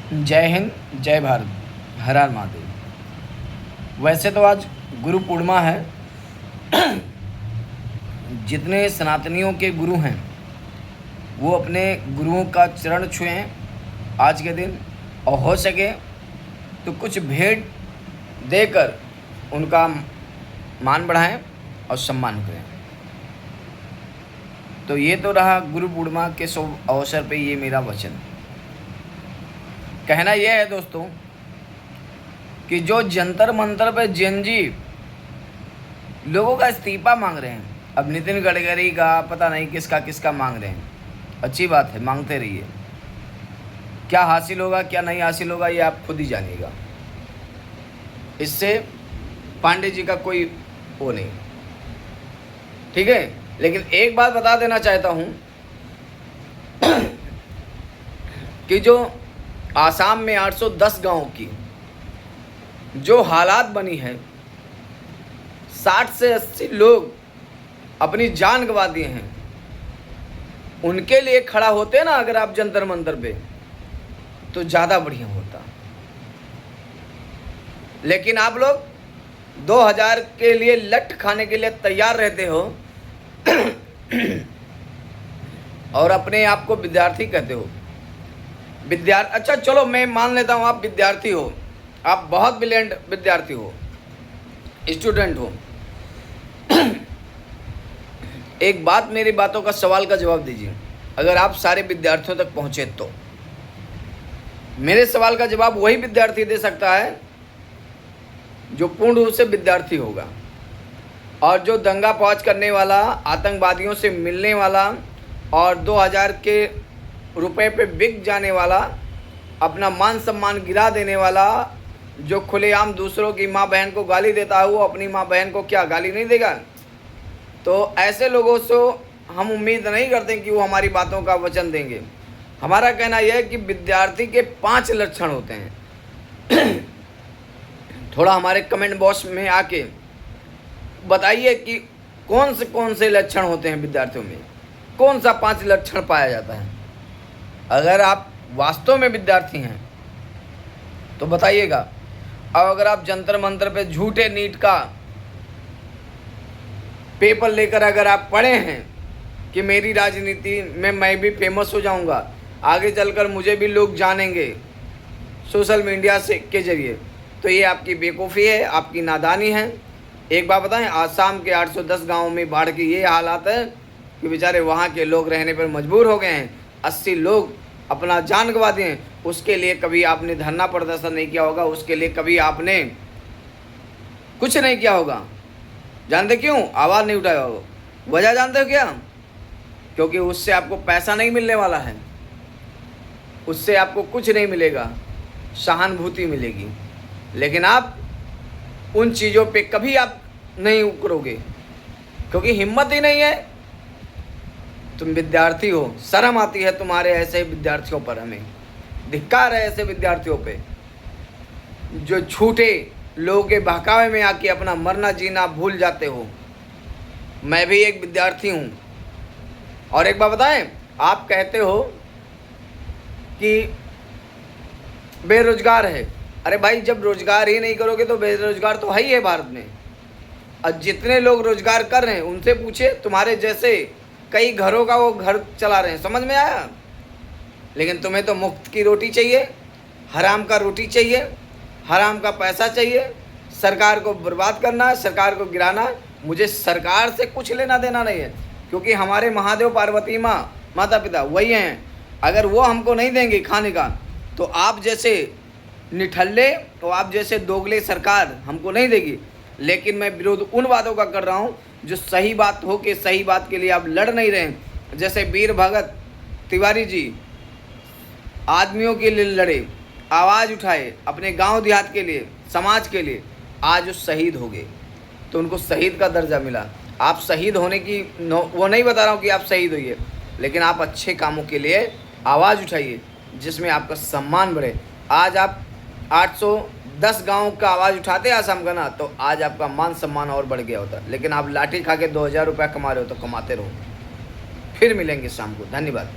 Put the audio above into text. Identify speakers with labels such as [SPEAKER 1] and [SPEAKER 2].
[SPEAKER 1] जय हिंद, जय भारत, हर हर महादेव। वैसे तो आज गुरु पूर्णिमा है। जितने सनातनियों के गुरु हैं वो अपने गुरुओं का चरण छुएं आज के दिन, और हो सके तो कुछ भेंट देकर उनका मान बढ़ाएं और सम्मान करें। तो ये तो रहा गुरु पूर्णिमा के शुभ अवसर पे ये मेरा वचन। कहना यह है दोस्तों कि जो जंतर मंतर पे जैनजी लोगों का इस्तीफा मांग रहे हैं, अब नितिन गडकरी का पता नहीं किसका किसका मांग रहे हैं। अच्छी बात है, मांगते रहिए। क्या हासिल होगा क्या नहीं हासिल होगा ये आप खुद ही जानिएगा। इससे पांडे जी का कोई वो नहीं, ठीक है। लेकिन एक बात बता देना चाहता हूं कि जो आसाम में 810 गांव की जो हालात बनी है, 60 से 80 लोग अपनी जान गंवा दिए हैं। उनके लिए खड़ा होते ना अगर आप जंतर मंतर पे, तो ज़्यादा बढ़िया होता। लेकिन आप लोग 2000 के लिए लट खाने के लिए तैयार रहते हो और अपने आप को विद्यार्थी कहते हो। अच्छा चलो मैं मान लेता हूँ आप विद्यार्थी हो, आप बहुत ब्रिलियंट विद्यार्थी हो, स्टूडेंट हो। एक बात, मेरी बातों का सवाल का जवाब दीजिए। अगर आप सारे विद्यार्थियों तक पहुँचे तो मेरे सवाल का जवाब वही विद्यार्थी दे सकता है जो पूर्ण रूप से विद्यार्थी होगा। और जो दंगा फौज करने वाला, आतंकवादियों से मिलने वाला और 2000 के रुपए पे बिक जाने वाला, अपना मान सम्मान गिरा देने वाला, जो खुलेआम दूसरों की माँ बहन को गाली देता है, वो अपनी माँ बहन को क्या गाली नहीं देगा? तो ऐसे लोगों से हम उम्मीद नहीं करते कि वो हमारी बातों का वचन देंगे। हमारा कहना यह है कि विद्यार्थी के 5 लक्षण होते हैं। थोड़ा हमारे कमेंट बॉक्स में आके बताइए कि कौन से लक्षण होते हैं विद्यार्थियों में, कौन सा 5 लक्षण पाया जाता है। अगर आप वास्तव में विद्यार्थी हैं तो बताइएगा। और अगर आप जंतर मंतर पे झूठे नीट का पेपर लेकर अगर आप पढ़े हैं कि मेरी राजनीति में मैं भी फेमस हो जाऊंगा, आगे चलकर मुझे भी लोग जानेंगे सोशल मीडिया से के जरिए, तो ये आपकी बेवकूफ़ी है, आपकी नादानी है। एक बात बताएं, आसाम के 810 गाँव में बाढ़ की ये हालात है कि बेचारे वहाँ के लोग रहने पर मजबूर हो गए हैं। 80 लोग अपना जान गंवा दिए। उसके लिए कभी आपने धरना प्रदर्शन नहीं किया होगा, उसके लिए कभी आपने कुछ नहीं किया होगा। जानते क्यों आवाज़ नहीं उठाया होगा? वजह जानते हो क्या? क्योंकि उससे आपको पैसा नहीं मिलने वाला है, उससे आपको कुछ नहीं मिलेगा, सहानुभूति मिलेगी। लेकिन आप उन चीज़ों पे कभी आप नहीं उतरोगे क्योंकि हिम्मत ही नहीं है। तुम विद्यार्थी हो, शर्म आती है तुम्हारे ऐसे विद्यार्थियों पर। हमें धिक्कार है ऐसे विद्यार्थियों पे जो झूठे लोगों के बहकावे में आके अपना मरना जीना भूल जाते हो। मैं भी एक विद्यार्थी हूँ। और एक बात बताएं, आप कहते हो कि बेरोजगार है। अरे भाई, जब रोजगार ही नहीं करोगे तो बेरोजगार तो है ही है भारत में। और जितने लोग रोजगार कर रहे हैं उनसे पूछे, तुम्हारे जैसे कई घरों का वो घर चला रहे हैं। समझ में आया? लेकिन तुम्हें तो मुफ्त की रोटी चाहिए, हराम का रोटी चाहिए, हराम का पैसा चाहिए। सरकार को बर्बाद करना है, सरकार को गिराना। मुझे सरकार से कुछ लेना देना नहीं है, क्योंकि हमारे महादेव पार्वती माँ माता पिता वही हैं। अगर वो हमको नहीं देंगे खाने का, तो आप जैसे निठल्ले तो आप जैसे दोगले सरकार हमको नहीं देगी। लेकिन मैं विरोध उन बातों का कर रहा हूँ जो सही बात हो के सही बात के लिए आप लड़ नहीं रहे। जैसे वीर भगत तिवारी जी आदमियों के लिए लड़े, आवाज़ उठाए, अपने गांव देहात के लिए, समाज के लिए। आज वो शहीद हो गए तो उनको शहीद का दर्जा मिला। आप शहीद होने की वो नहीं बता रहा हूँ कि आप शहीद होइए, लेकिन आप अच्छे कामों के लिए आवाज़ उठाइए जिसमें आपका सम्मान बढ़े। आज आप 810 गाँव का आवाज़ उठाते आसाम का ना, तो आज आपका मान सम्मान और बढ़ गया होता। लेकिन आप लाठी खा के 2000 रुपया कमा रहे हो तो कमाते रहो। फिर मिलेंगे शाम को। धन्यवाद।